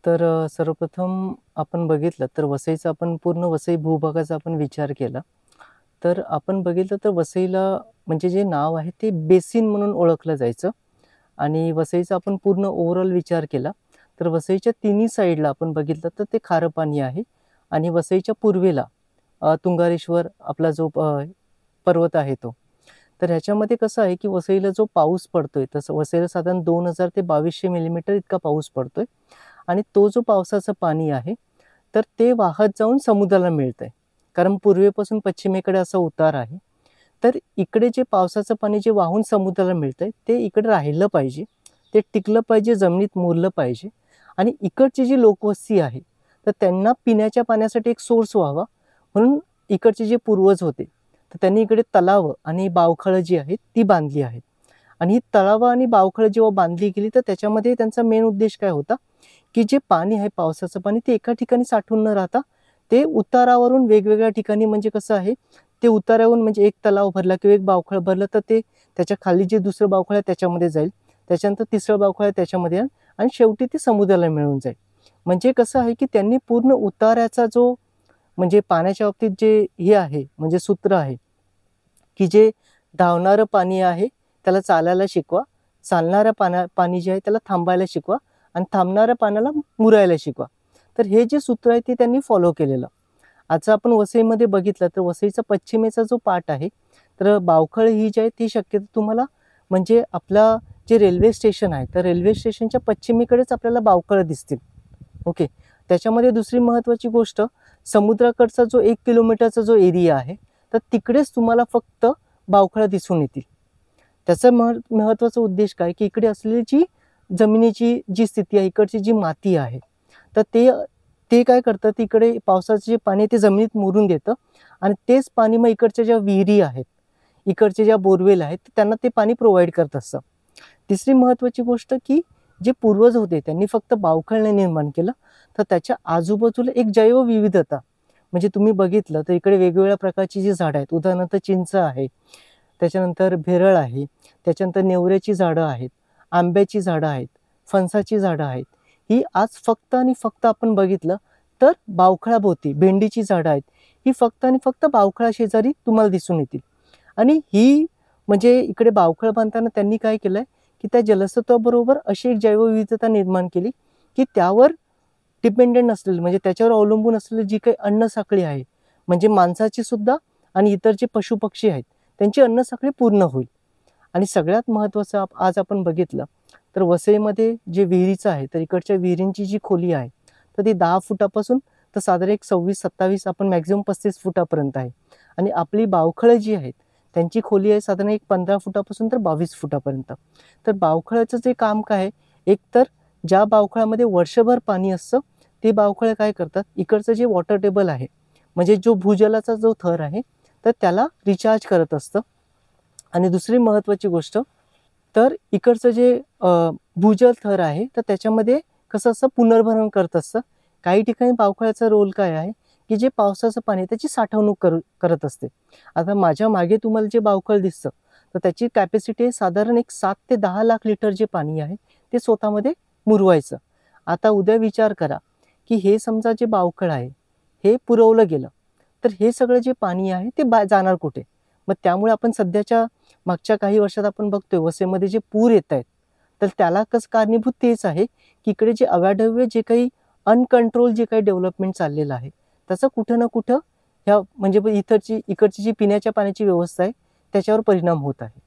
तर सर्वप्रथम आपण बघितलं तर वसईचा आपण पूर्ण वसई भूभागाचा आपण विचार केला. तर आपण बघितलं तर वसईला म्हणजे जे नाव आहे ते बेसिन म्हणून ओळखलं जायचं आणि वसईचा आपण पूर्ण ओव्हरऑल विचार केला तर वसईच्या तिन्ही साईडला आपण बघितलं तर ते खारं पाणी आहे आणि वसईच्या पूर्वेला तुंगारेश्वर आपला जो पर्वत आहे तो. तर ह्याच्यामध्ये कसं आहे की वसईला जो पाऊस पडतोय तसं वसईला साधारण 2000 ते 2200 मिलीमीटर इतका पाऊस पडतोय आणि तो जो पावसाचं पाणी आहे तर ते वाहत जाऊन समुद्राला मिळतंय. कारण पूर्वेपासून पश्चिमेकडे असा उतार आहे. तर इकडे जे पावसाचं पाणी जे वाहून समुद्राला मिळतंय ते इकडे राहिलं पाहिजे, ते टिकलं पाहिजे, जमिनीत मुरलं पाहिजे आणि इकडची जी लोकवस्ती आहे तर त्यांना पिण्याच्या पाण्यासाठी एक सोर्स व्हावा म्हणून इकडचे जे पूर्वज होते तर त्यांनी इकडे तलाव आणि बावखळं जी आहेत ती बांधली आहेत. आणि ही तलावं आणि बावखळं जेव्हा बांधली गेली तर त्याच्यामध्ये त्यांचा मेन उद्देश काय होता की जे पाणी आहे पावसाचं पाणी ते एका ठिकाणी साठवून न राहता ते उतारावरून वेगवेगळ्या ठिकाणी म्हणजे कसं आहे ते उतारावरून म्हणजे एक तलाव भरला किंवा एक बावखळ भरलं तर ते त्याच्या खाली जे दुसरं बावखळ आहे त्याच्यामध्ये जाईल, त्याच्यानंतर तिसरं बावखळ आहे त्याच्यामध्ये येईल आणि शेवटी ते समुद्राला मिळून जाईल. म्हणजे कसं आहे की त्यांनी पूर्ण उतार्याचा जो म्हणजे पाण्याच्या बाबतीत जे हे आहे म्हणजे सूत्र आहे की जे धावणारं पाणी आहे त्याला चालायला शिकवा, चालणाऱ्या पाणी जे आहे त्याला थांबायला शिकवा आणि थांबणाऱ्या पाण्याला मुरायला शिकवा. तर हे जे सूत्र आहे ते त्यांनी फॉलो केलेलं. आज आपण वसईमध्ये बघितलं तर वसईचा पश्चिमेचा जो पाट आहे तर बावखळ ही जी आहे ती शक्यतो तुम्हाला म्हणजे आपला जे रेल्वे स्टेशन आहे तर रेल्वे स्टेशनच्या पश्चिमेकडेच आपल्याला बावखळं दिसतील. ओके. त्याच्यामध्ये दुसरी महत्त्वाची गोष्ट समुद्राकडचा जो 1 किलोमीटरचा जो एरिया आहे तर तिकडेच तुम्हाला फक्त बावखळं दिसून येतील. त्याचा महत्त्वाचा उद्देश काय की इकडे असलेली जी जमिनीची जी स्थिती आहे इकडची जी माती आहे तर ते काय करतं इकडे पावसाचे जे पाणी ते जमिनीत मुरून देतं आणि तेच पाणी मग इकडच्या ज्या विहिरी आहेत इकडचे ज्या बोरवेल आहेत त्यांना ते पाणी प्रोव्हाइड करत असतं. तिसरी महत्त्वाची गोष्ट की जे पूर्वज होते त्यांनी फक्त बावखळ निर्माण केलं तर त्याच्या आजूबाजूला एक जैवविविधता म्हणजे तुम्ही बघितलं तर इकडे वेगवेगळ्या प्रकारची जी झाडं आहेत उदाहरणार्थ चिंच आहे, त्याच्यानंतर भेरळ आहे, त्याच्यानंतर नेवऱ्याची झाडं आहेत, आंब्याची झाडं आहेत, फणसाची झाडं आहेत. ही आज फक्त आणि फक्त आपण बघितलं तर बावखळाभोवती भेंडीची झाडं आहेत ही फक्त आणि फक्त बावखळा शेजारी तुम्हाला दिसून येतील. आणि ही म्हणजे इकडे बावखळ बांधताना त्यांनी काय केलंय की त्या जलसत्वाबरोबर अशी एक जैवविविधता निर्माण केली की त्यावर डिपेंडेंट असलेली म्हणजे त्याच्यावर अवलंबून असलेली जी काही अन्न साखळी आहे म्हणजे माणसाची सुद्धा आणि इतर जे पशुपक्षी आहेत त्यांची अन्न साखळी पूर्ण होईल. आणि सगळ्यात महत्त्वाचं आज आपण बघितलं तर वसईमध्ये जे विहिरीचं आहे तर इकडच्या विहिरींची जी खोली आहे तर ती 10 फुटापासून तर साधारण एक 26-27 आपण मॅक्झिमम 35 फुटापर्यंत आहे आणि आपली बावखळं जी आहेत त्यांची खोली आहे साधारण एक 15 फुटापासून तर 22 फुटापर्यंत. तर बावखळाचं जे काम काय आहे एक तर ज्या बावखळामध्ये वर्षभर पाणी असतं ते बावखळं काय करतात इकडचं जे वॉटर टेबल आहे म्हणजे जो भूजलाचा जो थर आहे तर त्याला रिचार्ज करत असतं. आणि दुसरी महत्त्वाची गोष्ट तर इकडचं जे भूजल थर आहे तर त्याच्यामध्ये कसं असं पुनर्भरण करत असतं. काही ठिकाणी बावखळ्याचा रोल काय आहे की जे पावसाचं पाणी त्याची साठवणूक करत असते. आता माझ्या मागे तुम्हाला जे बावखळ दिसतं तर त्याची कॅपॅसिटी आहे साधारण एक 7 ते 10 लाख लिटर जे पाणी आहे ते स्वतःमध्ये मुरवायचं. आता उद्या विचार करा की हे समजा जे बावखळ आहे हे पुरवलं गेलं तर हे सगळं जे पाणी आहे ते जाणार कुठे? मग त्यामुळे आपण सध्याच्या मागच्या काही वर्षात आपण बघतोय वसईमध्ये जे पूर येत आहेत तर त्याला कसं कारणीभूत तेच आहे की इकडे जे अवाढव्य जे काही अनकंट्रोल जे काही डेव्हलपमेंट चाललेलं आहे त्याचा कुठं ना कुठं ह्या म्हणजे इकडची जी पिण्याच्या पाण्याची व्यवस्था आहे त्याच्यावर परिणाम होत आहे.